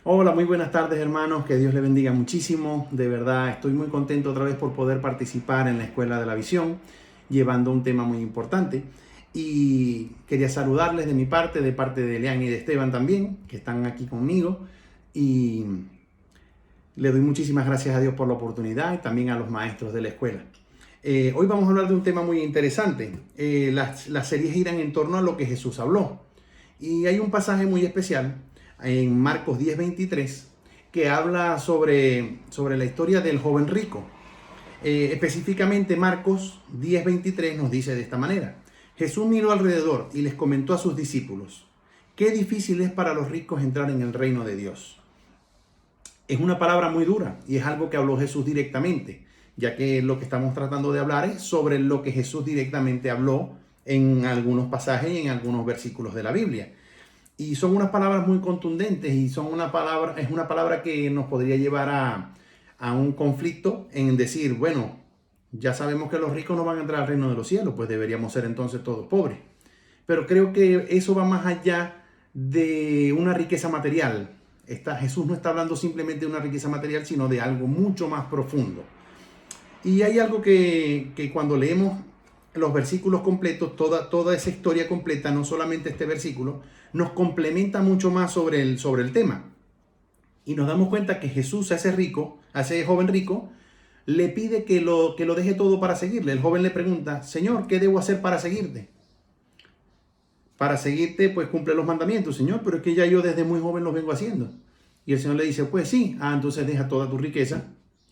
Hola, muy buenas tardes hermanos, que Dios les bendiga muchísimo. De verdad estoy muy contento otra vez por poder participar en la Escuela de la Visión, llevando un tema muy importante. Y quería saludarles de mi parte, de parte de Leán y de Esteban también, que están aquí conmigo. Y le doy muchísimas gracias a Dios por la oportunidad y también a los maestros de la escuela. Hoy vamos a hablar de un tema muy interesante. Las series giran en torno a lo que Jesús habló. Y hay un pasaje muy especial en Marcos 10:23 que habla sobre la historia del joven rico. Específicamente Marcos 10:23 nos dice de esta manera. Jesús miró alrededor y les comentó a sus discípulos, qué difícil es para los ricos entrar en el reino de Dios. Es una palabra muy dura y es algo que habló Jesús directamente, ya que lo que estamos tratando de hablar es sobre lo que Jesús directamente habló en algunos pasajes y en algunos versículos de la Biblia. Y son unas palabras muy contundentes y es una palabra que nos podría llevar a un conflicto en decir, bueno, ya sabemos que los ricos no van a entrar al reino de los cielos, pues deberíamos ser entonces todos pobres. Pero creo que eso va más allá de una riqueza material. Jesús no está hablando simplemente de una riqueza material, sino de algo mucho más profundo. Y hay algo que cuando leemos los versículos completos, toda esa historia completa, no solamente este versículo, nos complementa mucho más sobre el tema. Y nos damos cuenta que Jesús a ese rico, a ese joven rico, le pide que lo deje todo para seguirle. El joven le pregunta, Señor, ¿qué debo hacer para seguirte? Para seguirte, pues cumple los mandamientos, Señor, pero es que ya yo desde muy joven los vengo haciendo. Y el Señor le dice, pues sí, entonces deja toda tu riqueza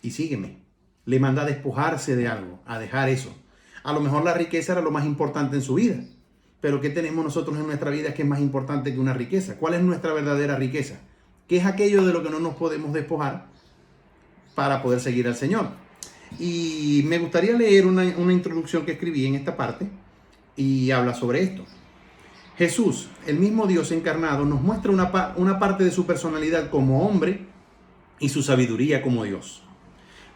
y sígueme. Le manda a despojarse de algo, a dejar eso. A lo mejor la riqueza era lo más importante en su vida. Pero ¿qué tenemos nosotros en nuestra vida que es más importante que una riqueza? ¿Cuál es nuestra verdadera riqueza? ¿Qué es aquello de lo que no nos podemos despojar para poder seguir al Señor? Y me gustaría leer una introducción que escribí en esta parte y habla sobre esto. Jesús, el mismo Dios encarnado, nos muestra una parte de su personalidad como hombre y su sabiduría como Dios,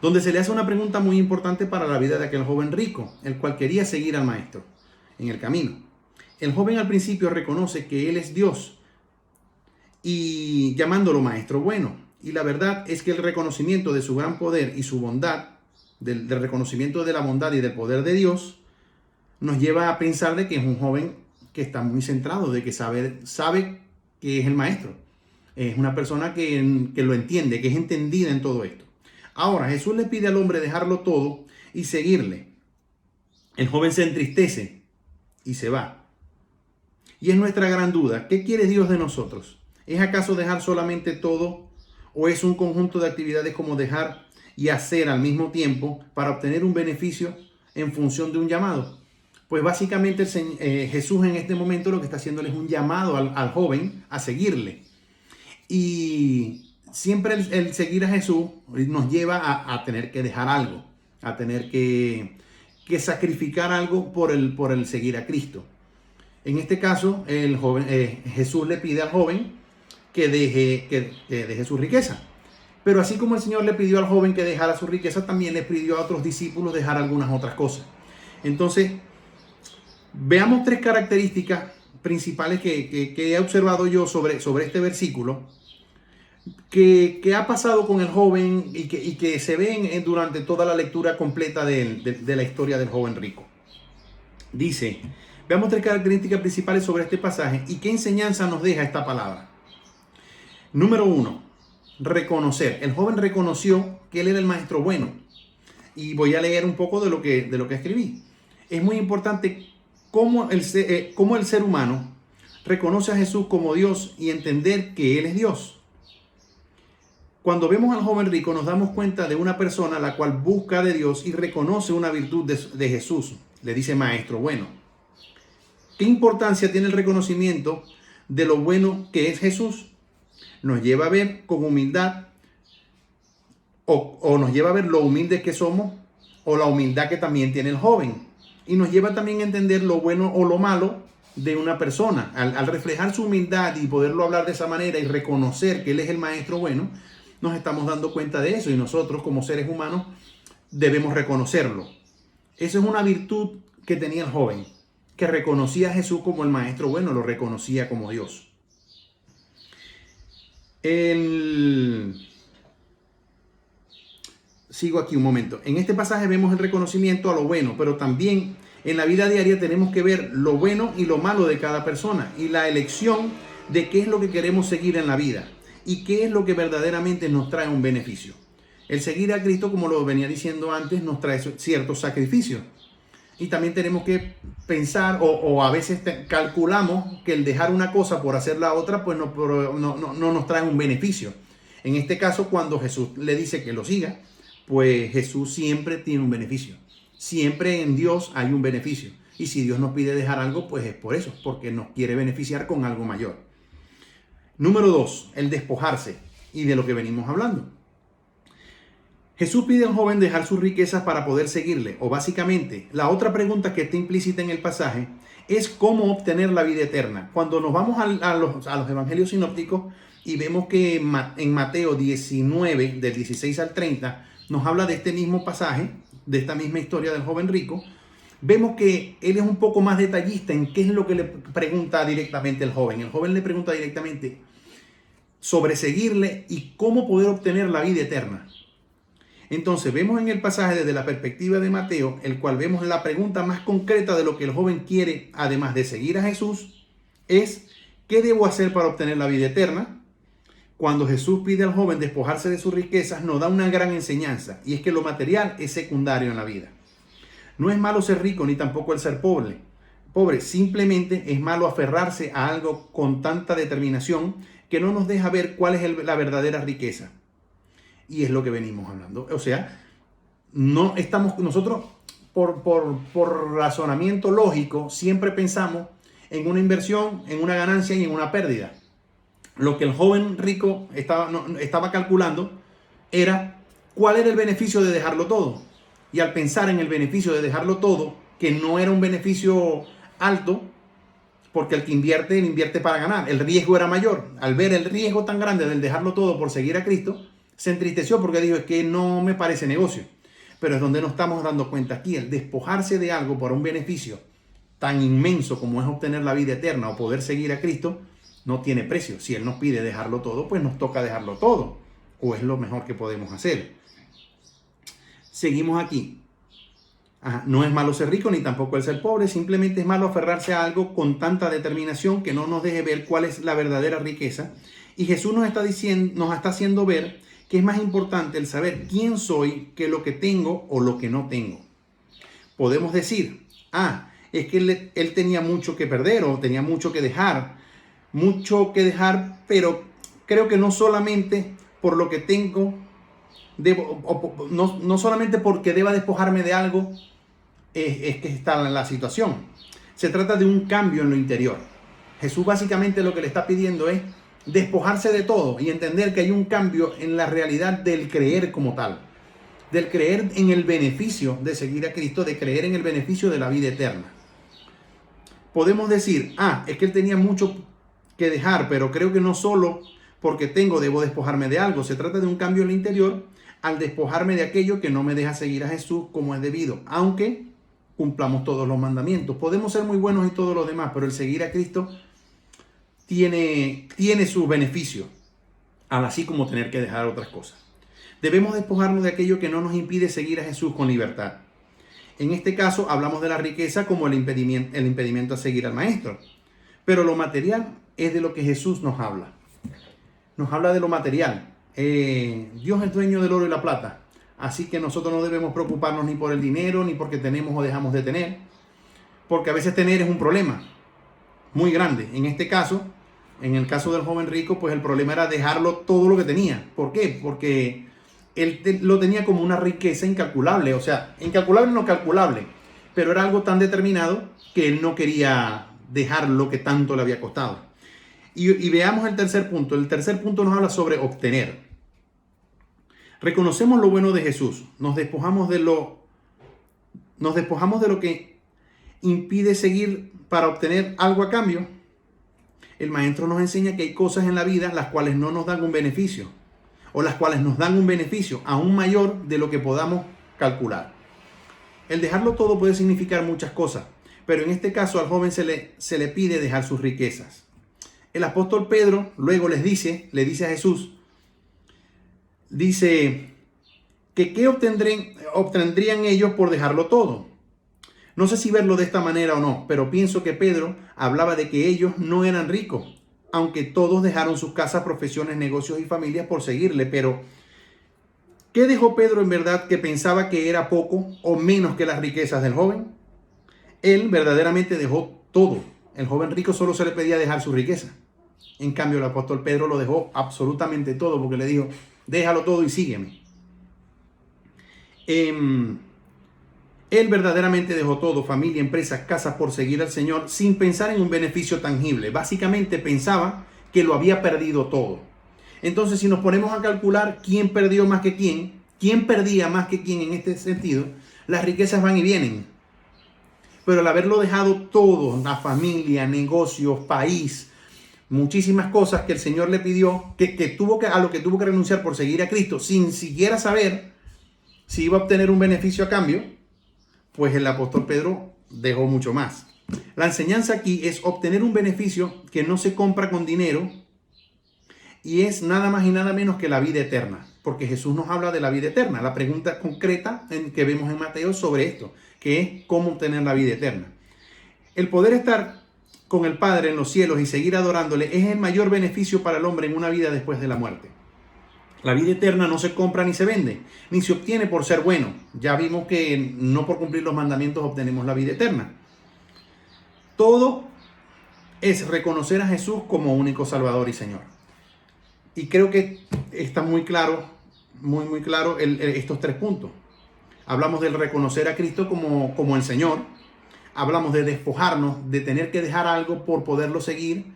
donde se le hace una pregunta muy importante para la vida de aquel joven rico, el cual quería seguir al maestro en el camino. El joven al principio reconoce que él es Dios y llamándolo maestro bueno. Y la verdad es que el reconocimiento de su gran poder y su bondad, del reconocimiento de la bondad y del poder de Dios, nos lleva a pensar de que es un joven que está muy centrado, de que sabe que es el maestro. Es una persona que lo entiende, que es entendida en todo esto. Ahora, Jesús le pide al hombre dejarlo todo y seguirle. El joven se entristece y se va. Y es nuestra gran duda, ¿qué quiere Dios de nosotros? ¿Es acaso dejar solamente todo o es un conjunto de actividades como dejar y hacer al mismo tiempo para obtener un beneficio en función de un llamado? Pues básicamente Jesús en este momento lo que está haciéndole es un llamado al joven a seguirle. Y siempre el seguir a Jesús nos lleva a tener que dejar algo, a tener que sacrificar algo por el seguir a Cristo. En este caso, Jesús le pide al joven que deje su riqueza. Pero así como el Señor le pidió al joven que dejara su riqueza, también le pidió a otros discípulos dejar algunas otras cosas. Entonces, veamos tres características principales que he observado yo sobre este versículo, que ha pasado con el joven y que se ven durante toda la lectura completa de la historia del joven rico. Dice, veamos tres características principales sobre este pasaje y qué enseñanza nos deja esta palabra. Número uno, reconocer. El joven reconoció que él era el maestro bueno. Y voy a leer un poco de lo que escribí. Es muy importante cómo el ser humano reconoce a Jesús como Dios y entender que Él es Dios. Cuando vemos al joven rico nos damos cuenta de una persona la cual busca de Dios y reconoce una virtud de Jesús. Le dice maestro bueno. ¿Qué importancia tiene el reconocimiento de lo bueno que es Jesús? Nos lleva a ver con humildad o nos lleva a ver lo humildes que somos o la humildad que también tiene el joven. Y nos lleva también a entender lo bueno o lo malo de una persona. Al reflejar su humildad y poderlo hablar de esa manera y reconocer que Él es el maestro bueno, nos estamos dando cuenta de eso y nosotros como seres humanos debemos reconocerlo. Esa es una virtud que tenía el joven, que reconocía a Jesús como el maestro bueno, lo reconocía como Dios. Sigo aquí un momento. En este pasaje vemos el reconocimiento a lo bueno, pero también en la vida diaria tenemos que ver lo bueno y lo malo de cada persona y la elección de qué es lo que queremos seguir en la vida y qué es lo que verdaderamente nos trae un beneficio. El seguir a Cristo, como lo venía diciendo antes, nos trae ciertos sacrificios. Y también tenemos que pensar o a veces calculamos que el dejar una cosa por hacer la otra, pues no nos trae un beneficio. En este caso, cuando Jesús le dice que lo siga, pues Jesús siempre tiene un beneficio. Siempre en Dios hay un beneficio. Y si Dios nos pide dejar algo, pues es por eso, porque nos quiere beneficiar con algo mayor. Número 2, el despojarse, y de lo que venimos hablando. Jesús pide al joven dejar sus riquezas para poder seguirle, o básicamente, la otra pregunta que está implícita en el pasaje es cómo obtener la vida eterna. Cuando nos vamos a los evangelios sinópticos y vemos que en Mateo 19, del 16 al 30, nos habla de este mismo pasaje, de esta misma historia del joven rico, vemos que él es un poco más detallista en qué es lo que le pregunta directamente el joven. El joven le pregunta directamente sobre seguirle y cómo poder obtener la vida eterna. Entonces vemos en el pasaje desde la perspectiva de Mateo, el cual vemos la pregunta más concreta de lo que el joven quiere, además de seguir a Jesús, es ¿qué debo hacer para obtener la vida eterna? Cuando Jesús pide al joven despojarse de sus riquezas, nos da una gran enseñanza, y es que lo material es secundario en la vida. No es malo ser rico ni tampoco el ser pobre. Simplemente es malo aferrarse a algo con tanta determinación que no nos deja ver cuál es la verdadera riqueza. Y es lo que venimos hablando. O sea, no estamos nosotros por razonamiento lógico siempre pensamos en una inversión, en una ganancia y en una pérdida. Lo que el joven rico estaba calculando era cuál era el beneficio de dejarlo todo. Y al pensar en el beneficio de dejarlo todo, que no era un beneficio alto, porque el que invierte para ganar, el riesgo era mayor. Al ver el riesgo tan grande del dejarlo todo por seguir a Cristo, se entristeció porque dijo, es que no me parece negocio. Pero es donde nos estamos dando cuenta aquí, el despojarse de algo por un beneficio tan inmenso como es obtener la vida eterna o poder seguir a Cristo, no tiene precio. Si Él nos pide dejarlo todo, pues nos toca dejarlo todo. O es lo mejor que podemos hacer. Seguimos aquí. No es malo ser rico ni tampoco el ser pobre. Simplemente es malo aferrarse a algo con tanta determinación que no nos deje ver cuál es la verdadera riqueza. Y Jesús nos está haciendo ver que es más importante el saber quién soy que lo que tengo o lo que no tengo. Podemos decir, es que él tenía mucho que perder o tenía mucho que dejar, pero creo que no solamente por lo que tengo, no solamente porque deba despojarme de algo, es que está en la situación. Se trata de un cambio en lo interior. Jesús básicamente lo que le está pidiendo es despojarse de todo y entender que hay un cambio en la realidad del creer como tal, del creer en el beneficio de seguir a Cristo, de creer en el beneficio de la vida eterna. Podemos decir, es que él tenía mucho que dejar, pero creo que no solo porque debo despojarme de algo. Se trata de un cambio en el interior al despojarme de aquello que no me deja seguir a Jesús como es debido, aunque cumplamos todos los mandamientos. Podemos ser muy buenos y todo lo demás, pero el seguir a Cristo tiene sus beneficios, así como tener que dejar otras cosas. Debemos despojarnos de aquello que no nos impide seguir a Jesús con libertad. En este caso hablamos de la riqueza como el impedimento a seguir al Maestro. Pero lo material es de lo que Jesús nos habla. Nos habla de lo material. Dios es dueño del oro y la plata. Así que nosotros no debemos preocuparnos ni por el dinero, ni porque tenemos o dejamos de tener. Porque a veces tener es un problema muy grande. En este caso, en el caso del joven rico, pues el problema era dejarlo todo lo que tenía. ¿Por qué? Porque él lo tenía como una riqueza incalculable. O sea, incalculable no calculable. Pero era algo tan determinado que él no quería dejar lo que tanto le había costado. Y veamos el tercer punto. El tercer punto nos habla sobre obtener. Reconocemos lo bueno de Jesús. Nos despojamos de lo que impide seguir para obtener algo a cambio. El Maestro nos enseña que hay cosas en la vida las cuales no nos dan un beneficio, o las cuales nos dan un beneficio aún mayor de lo que podamos calcular. El dejarlo todo puede significar muchas cosas, pero en este caso al joven se le pide dejar sus riquezas. el apóstol Pedro luego le dice a Jesús, dice que qué obtendrían ellos por dejarlo todo. No sé si verlo de esta manera o no, pero pienso que Pedro hablaba de que ellos no eran ricos, aunque todos dejaron sus casas, profesiones, negocios y familias por seguirle. Pero, ¿qué dejó Pedro en verdad que pensaba que era poco o menos que las riquezas del joven? Él verdaderamente dejó todo. El joven rico solo se le pedía dejar su riqueza. En cambio, el apóstol Pedro lo dejó absolutamente todo porque le dijo, déjalo todo y sígueme. Él verdaderamente dejó todo, familia, empresas, casas, por seguir al Señor sin pensar en un beneficio tangible. Básicamente pensaba que lo había perdido todo. Entonces, si nos ponemos a calcular quién perdió más que quién perdía más que quién en este sentido, las riquezas van y vienen. Pero al haberlo dejado todo, la familia, negocios, país, muchísimas cosas que el Señor le pidió, a lo que tuvo que renunciar por seguir a Cristo, sin siquiera saber si iba a obtener un beneficio a cambio, pues el apóstol Pedro dejó mucho más. La enseñanza aquí es obtener un beneficio que no se compra con dinero y es nada más y nada menos que la vida eterna, porque Jesús nos habla de la vida eterna. La pregunta concreta que vemos en Mateo sobre esto, que es cómo obtener la vida eterna. El poder estar con el Padre en los cielos y seguir adorándole es el mayor beneficio para el hombre en una vida después de la muerte. La vida eterna no se compra ni se vende, ni se obtiene por ser bueno. Ya vimos que no por cumplir los mandamientos obtenemos la vida eterna. Todo es reconocer a Jesús como único Salvador y Señor. Y creo que está muy claro, muy claro estos tres puntos. Hablamos del reconocer a Cristo como el Señor. Hablamos de despojarnos, de tener que dejar algo por poderlo seguir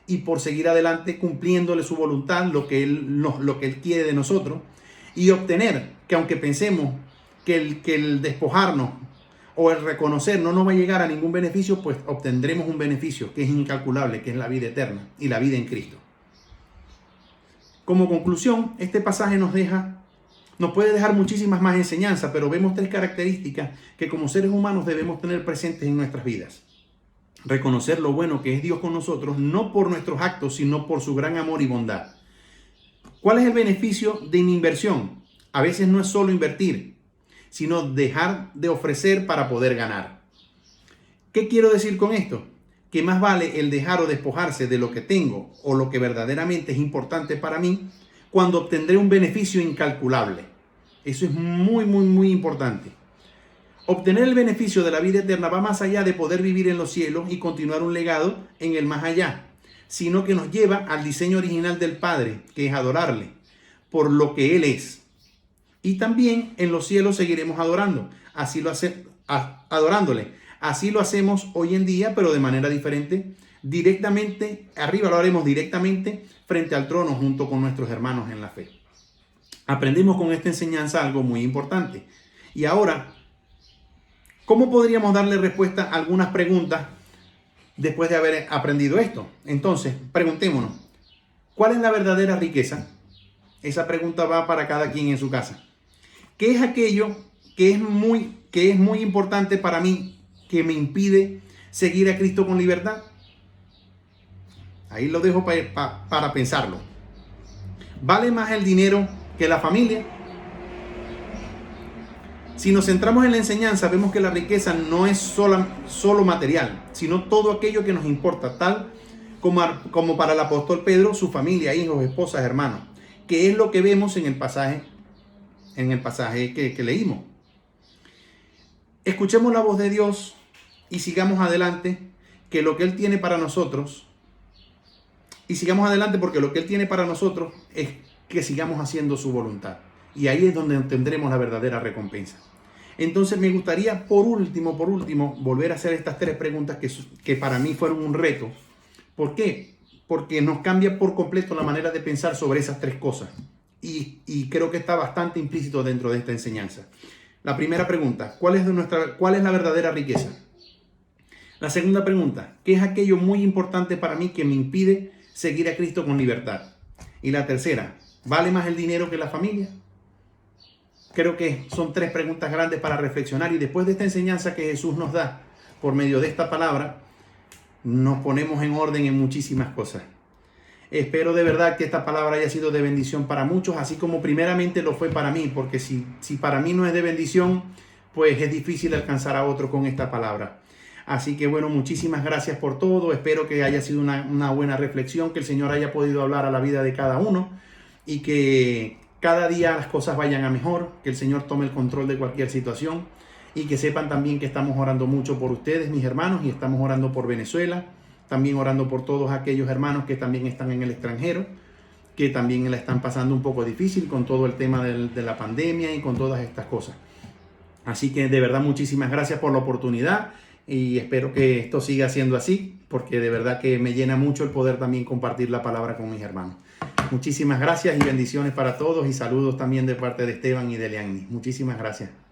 y por seguir adelante cumpliéndole su voluntad, lo que Él quiere de nosotros, y obtener que aunque pensemos que el despojarnos o el reconocer no nos va a llegar a ningún beneficio, pues obtendremos un beneficio que es incalculable, que es la vida eterna y la vida en Cristo. Como conclusión, este pasaje nos puede dejar muchísimas más enseñanzas, pero vemos tres características que como seres humanos debemos tener presentes en nuestras vidas. Reconocer lo bueno que es Dios con nosotros, no por nuestros actos, sino por su gran amor y bondad. ¿Cuál es el beneficio de una inversión? A veces no es solo invertir, sino dejar de ofrecer para poder ganar. ¿Qué quiero decir con esto? Que más vale el dejar o despojarse de lo que tengo o lo que verdaderamente es importante para mí cuando obtendré un beneficio incalculable. Eso es muy importante. Obtener el beneficio de la vida eterna va más allá de poder vivir en los cielos y continuar un legado en el más allá, sino que nos lleva al diseño original del Padre, que es adorarle por lo que Él es. Y también en los cielos seguiremos adorándole. Así lo hacemos hoy en día, pero de manera diferente. Directamente, arriba lo haremos directamente frente al trono junto con nuestros hermanos en la fe. Aprendimos con esta enseñanza algo muy importante. Y ahora, ¿cómo podríamos darle respuesta a algunas preguntas después de haber aprendido esto? Entonces, preguntémonos, ¿cuál es la verdadera riqueza? Esa pregunta va para cada quien en su casa. ¿Qué es aquello que es muy importante para mí, que me impide seguir a Cristo con libertad? Ahí lo dejo para pensarlo. ¿Vale más el dinero que la familia? Si nos centramos en la enseñanza, vemos que la riqueza no es solo material, sino todo aquello que nos importa, tal como para el apóstol Pedro, su familia, hijos, esposas, hermanos, que es lo que vemos en el pasaje que leímos. Escuchemos la voz de Dios y sigamos adelante, que lo que Él tiene para nosotros, porque lo que Él tiene para nosotros es que sigamos haciendo su voluntad. Y ahí es donde tendremos la verdadera recompensa. Entonces me gustaría por último, volver a hacer estas tres preguntas que para mí fueron un reto. ¿Por qué? Porque nos cambia por completo la manera de pensar sobre esas tres cosas. Y creo que está bastante implícito dentro de esta enseñanza. La primera pregunta, ¿cuál es la verdadera riqueza? La segunda pregunta, ¿qué es aquello muy importante para mí que me impide seguir a Cristo con libertad? Y la tercera, ¿vale más el dinero que la familia? Creo que son tres preguntas grandes para reflexionar, y después de esta enseñanza que Jesús nos da por medio de esta palabra, nos ponemos en orden en muchísimas cosas. Espero de verdad que esta palabra haya sido de bendición para muchos, así como primeramente lo fue para mí, porque si para mí no es de bendición, pues es difícil alcanzar a otro con esta palabra. Así que bueno, muchísimas gracias por todo. Espero que haya sido una buena reflexión, que el Señor haya podido hablar a la vida de cada uno y que cada día las cosas vayan a mejor, que el Señor tome el control de cualquier situación y que sepan también que estamos orando mucho por ustedes, mis hermanos, y estamos orando por Venezuela, también orando por todos aquellos hermanos que también están en el extranjero, que también la están pasando un poco difícil con todo el tema de la pandemia y con todas estas cosas. Así que de verdad muchísimas gracias por la oportunidad y espero que esto siga siendo así, porque de verdad que me llena mucho el poder también compartir la palabra con mis hermanos. Muchísimas gracias y bendiciones para todos y saludos también de parte de Esteban y de Leanni. Muchísimas gracias.